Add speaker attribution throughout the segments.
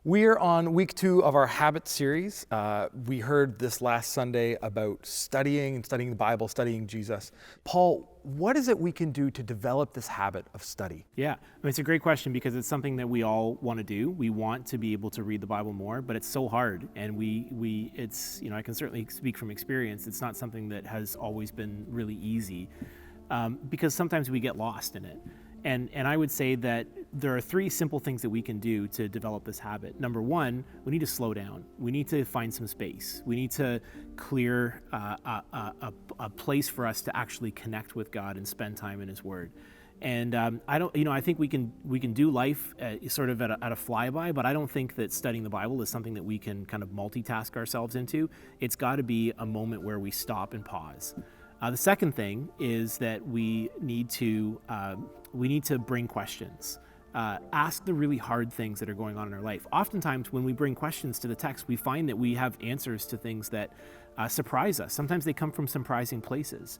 Speaker 1: We're on week 2 of our habit series. We heard this last Sunday about studying the Bible, studying Jesus. Paul, what is it we can do to develop this habit of study?
Speaker 2: Yeah, it's a great question because it's something that we all want to do. We want to be able to read the Bible more, but it's so hard. And it's, I can certainly speak from experience. It's not something that has always been really easy because sometimes we get lost in it. And I would say that there are 3 simple things that we can do to develop this habit. Number 1, we need to slow down. We need to find some space. We need to clear a place for us to actually connect with God and spend time in His Word. And I think we can do life sort of at a flyby, but I don't think that studying the Bible is something that we can kind of multitask ourselves into. It's got to be a moment where we stop and pause. The second thing is that we need to bring questions. Ask the really hard things that are going on in our life. Oftentimes, when we bring questions to the text, we find that we have answers to things that surprise us. Sometimes they come from surprising places.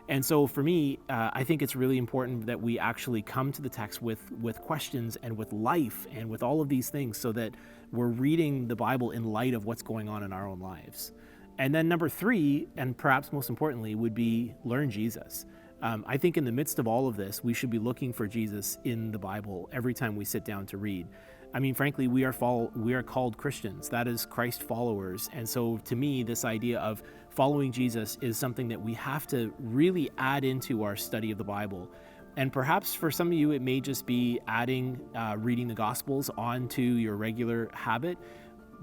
Speaker 2: And so for me, I think it's really important that we actually come to the text with questions and with life and with all of these things so that we're reading the Bible in light of what's going on in our own lives. And then number 3, and perhaps most importantly, would be learn Jesus. I think in the midst of all of this, we should be looking for Jesus in the Bible every time we sit down to read. I mean, frankly, we are called Christians. That is Christ followers. And so to me, this idea of following Jesus is something that we have to really add into our study of the Bible. And perhaps for some of you, it may just be adding reading the Gospels onto your regular habit.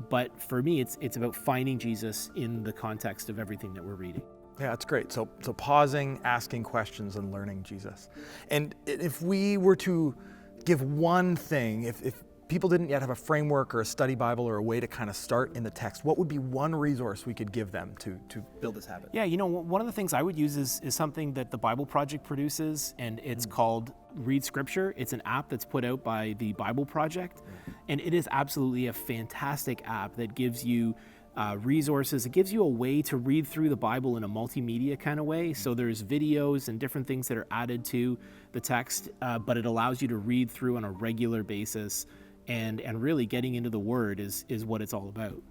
Speaker 2: But for me, it's about finding Jesus in the context of everything that we're reading.
Speaker 1: Yeah, that's great. So pausing, asking questions, and learning Jesus. And if we were to give one thing, if people didn't yet have a framework or a study Bible or a way to kind of start in the text, what would be one resource we could give them to build this habit?
Speaker 2: Yeah, one of the things I would use is something that the Bible Project produces, and it's called Read Scripture. It's an app that's put out by the Bible Project, and it is absolutely a fantastic app that gives you resources. It gives you a way to read through the Bible in a multimedia kind of way. So there's videos and different things that are added to the text, but it allows you to read through on a regular basis, and really getting into the Word is what it's all about.